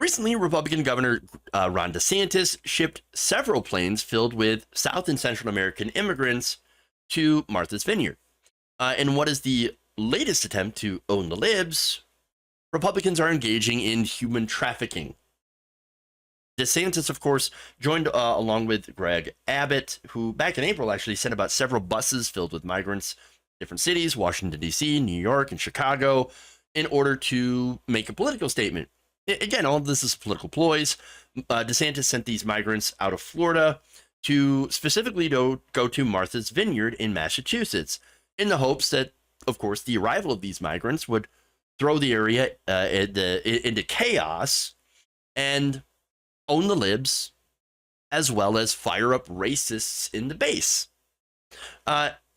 Recently, Republican Governor Ron DeSantis shipped several planes filled with South and Central American immigrants to Martha's Vineyard. In what is the latest attempt to own the Libs, Republicans are engaging in human trafficking. DeSantis, of course, joined along with Greg Abbott, who back in April actually sent about several buses filled with migrants, different cities, Washington, D.C., New York, and Chicago, in order to make a political statement. Again, all of this is political ploys. DeSantis sent these migrants out of Florida to specifically go to Martha's Vineyard in Massachusetts in the hopes that, of course, the arrival of these migrants would throw the area into chaos and own the Libs, as well as fire up racists in the base.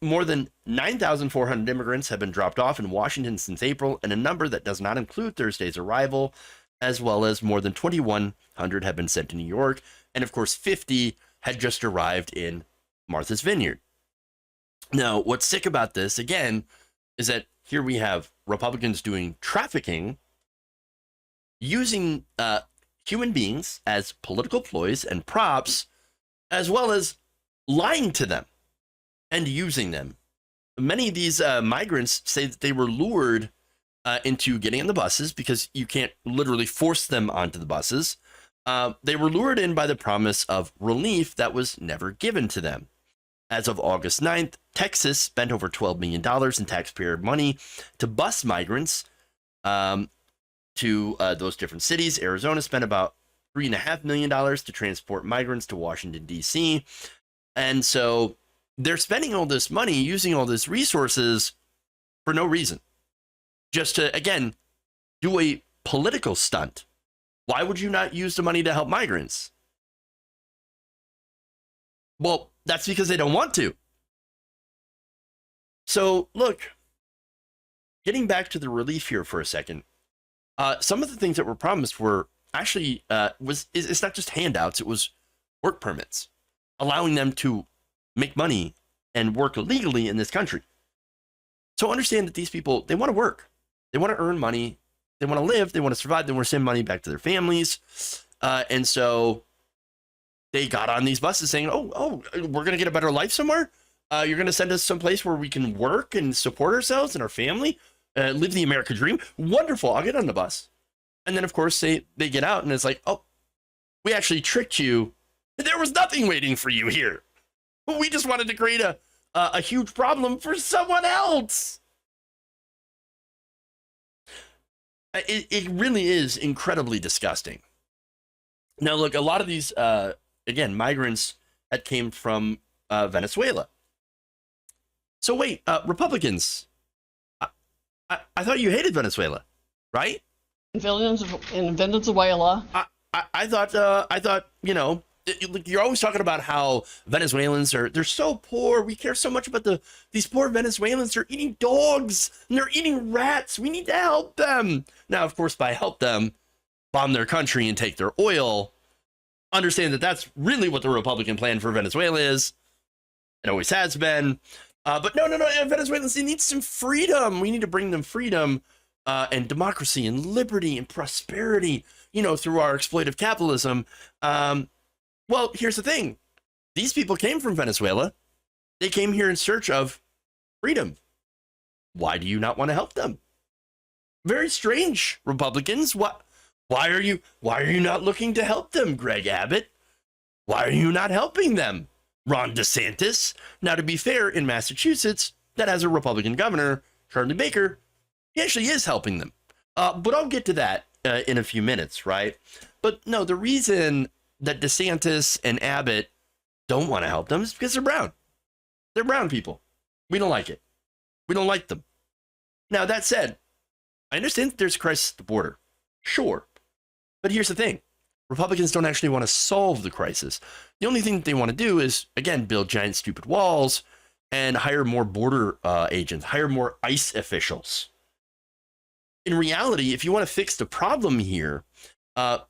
More than 9,400 immigrants have been dropped off in Washington since April, and a number that does not include Thursday's arrival, as well as more than 2,100 have been sent to New York, and of course 50 had just arrived in Martha's Vineyard. Now, what's sick about this, again, is that here we have Republicans doing trafficking, using human beings as political ploys and props, as well as lying to them and using them. Many of these migrants say that they were lured into getting on the buses because you can't literally force them onto the buses. They were lured in by the promise of relief that was never given to them. As of August 9th, Texas spent over $12 million in taxpayer money to bus migrants to those different cities. Arizona spent about $3.5 million to transport migrants to Washington, D.C. And so they're spending all this money, using all these resources for no reason. Just to, again, do a political stunt. Why would you not use the money to help migrants? Well, that's because they don't want to. So, look, getting back to the relief here for a second, some of the things that were promised were actually, it's not just handouts, it was work permits, allowing them to make money and work legally in this country. So understand that these people, they want to work. They want to earn money. They want to live. They want to survive. They want to send money back to their families. And so they got on these buses saying, oh, we're going to get a better life somewhere. You're going to send us someplace where we can work and support ourselves and our family, live the American dream. Wonderful. I'll get on the bus. And then, of course, they get out and it's like, oh, we actually tricked you. There was nothing waiting for you here. We just wanted to create a huge problem for someone else. It really is incredibly disgusting. Now, look, a lot of these, again, migrants that came from Venezuela. So wait, Republicans, I thought you hated Venezuela, right? In Venezuela. I thought, you know, you're always talking about how Venezuelans they're so poor. We care so much about these poor Venezuelans. They're eating dogs and they're eating rats. We need to help them. Now, of course, by help them, bomb their country and take their oil. Understand that that's really what the Republican plan for Venezuela is. It always has been. But no, Venezuelans, they need some freedom. We need to bring them freedom and democracy and liberty and prosperity, you know, through our exploitive capitalism. Well, here's the thing. These people came from Venezuela. They came here in search of freedom. Why do you not want to help them? Very strange, Republicans. Why are you not looking to help them, Greg Abbott? Why are you not helping them, Ron DeSantis? Now, to be fair, in Massachusetts, that has a Republican governor, Charlie Baker. He actually is helping them. But I'll get to that in a few minutes, right? But no, the reason that DeSantis and Abbott don't want to help them is because they're brown. They're brown people. We don't like it. We don't like them. Now, that said, I understand that there's a crisis at the border. Sure. But here's the thing. Republicans don't actually want to solve the crisis. The only thing that they want to do is, again, build giant stupid walls and hire more border agents, hire more ICE officials. In reality, if you want to fix the problem here,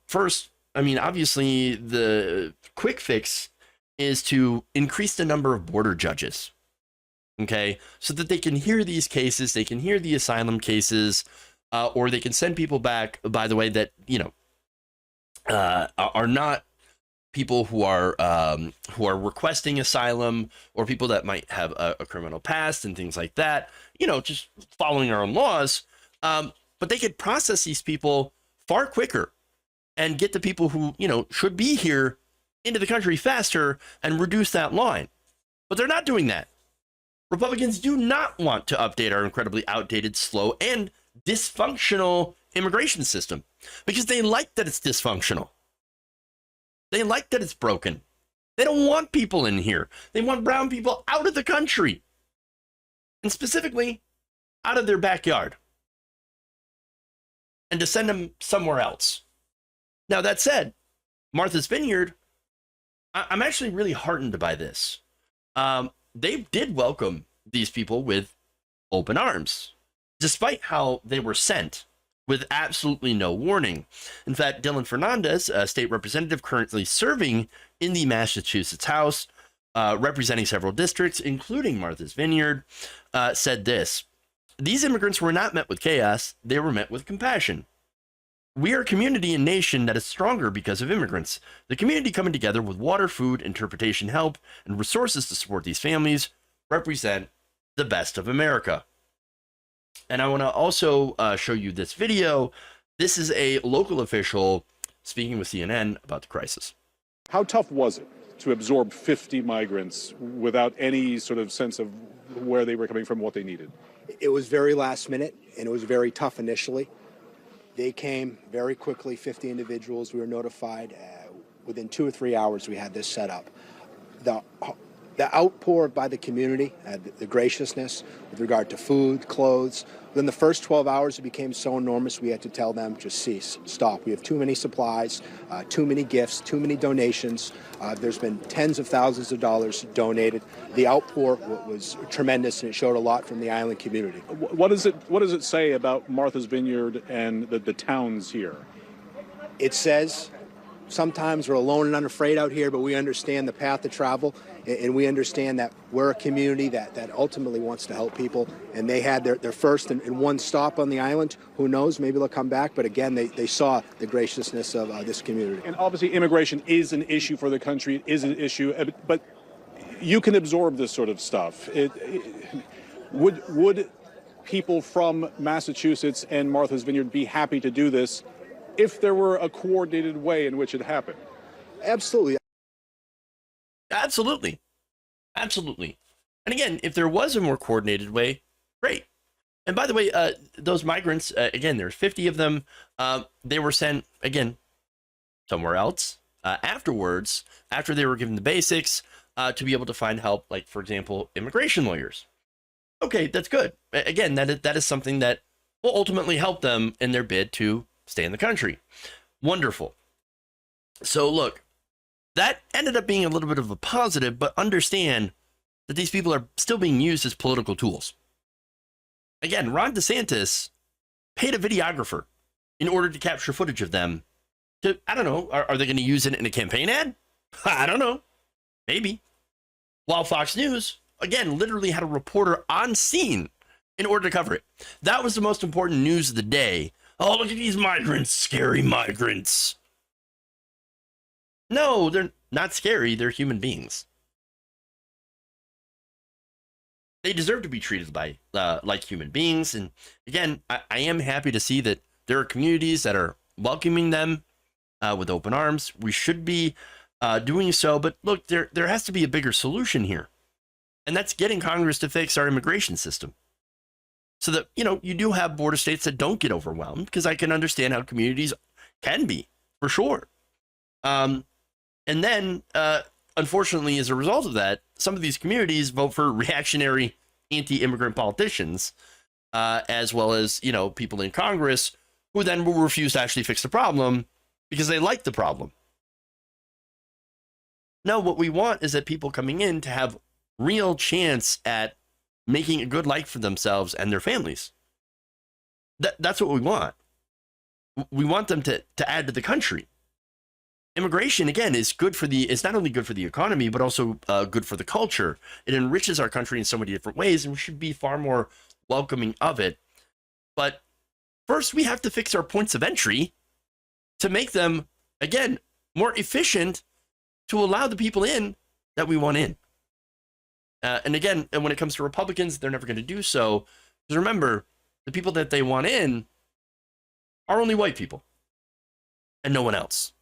first, I mean, obviously, the quick fix is to increase the number of border judges, okay, so that they can hear these cases, they can hear the asylum cases, or they can send people back, by the way, that, you know, are not people who are requesting asylum, or people that might have a criminal past and things like that, just following our own laws. But they could process these people far quicker and get the people who, should be here into the country faster and reduce that line. But they're not doing that. Republicans do not want to update our incredibly outdated, slow, and dysfunctional immigration system because they like that it's dysfunctional. They like that it's broken. They don't want people in here. They want brown people out of the country, and specifically out of their backyard, and to send them somewhere else. Now, that said, Martha's Vineyard, I'm actually really heartened by this. They did welcome these people with open arms, despite how they were sent with absolutely no warning. In fact, Dylan Fernandez, a state representative currently serving in the Massachusetts House, representing several districts, including Martha's Vineyard, said this: "These immigrants were not met with chaos, they were met with compassion. We are a community and nation that is stronger because of immigrants. The community coming together with water, food, interpretation help, and resources to support these families represent the best of America." And I want to also show you this video. This is a local official speaking with CNN about the crisis. How tough was it to absorb 50 migrants without any sort of sense of where they were coming from, what they needed? It was very last minute, and it was very tough initially. They came very quickly, 50 individuals. We were notified within 2 or 3 hours we had this set up. The outpour by the community, the graciousness with regard to food, clothes. Within the first 12 hours, it became so enormous we had to tell them, just cease, stop. We have too many supplies, too many gifts, too many donations. There's been tens of thousands of dollars donated. The outpour was tremendous, and it showed a lot from the island community. What does it say about Martha's Vineyard and the towns here? It says sometimes we're alone and unafraid out here, but we understand the path to travel, and we understand that we're a community that ultimately wants to help people, and they had their first and one stop on the island. Who knows, maybe they'll come back, but again, they saw the graciousness of this community. And obviously immigration is an issue for the country, it is an issue, but you can absorb this sort of stuff. Would people from Massachusetts and Martha's Vineyard be happy to do this if there were a coordinated way in which it happened? Absolutely. Absolutely. Absolutely. And again, if there was a more coordinated way, great. And by the way, those migrants, again, there's 50 of them. They were sent, again, somewhere else afterwards, after they were given the basics, to be able to find help, like, for example, immigration lawyers. Okay, that's good. Again, that is something that will ultimately help them in their bid to stay in the country. Wonderful. So look, that ended up being a little bit of a positive, but understand that these people are still being used as political tools. Again, Ron DeSantis paid a videographer in order to capture footage of them to, I don't know, are they going to use it in a campaign ad? I don't know. Maybe. While Fox News, again, literally had a reporter on scene in order to cover it. That was the most important news of the day. Oh, look at these migrants, scary migrants. No, they're not scary. They're human beings. They deserve to be treated like human beings. And again, I am happy to see that there are communities that are welcoming them with open arms. We should be doing so. But look, there has to be a bigger solution here. And that's getting Congress to fix our immigration system, so that, you do have border states that don't get overwhelmed, because I can understand how communities can be, for sure. And then, unfortunately, as a result of that, some of these communities vote for reactionary anti-immigrant politicians, as well as, people in Congress who then will refuse to actually fix the problem because they like the problem. No, what we want is that people coming in to have real chance at making a good life for themselves and their families. That's what we want. We want them to add to the country. Immigration, again, is not only good for the economy, but also good for the culture. It enriches our country in so many different ways, and we should be far more welcoming of it. But first, we have to fix our points of entry to make them again, more efficient to allow the people in that we want in. And again, when it comes to Republicans, they're never going to do so. Because remember, the people that they want in are only white people and no one else.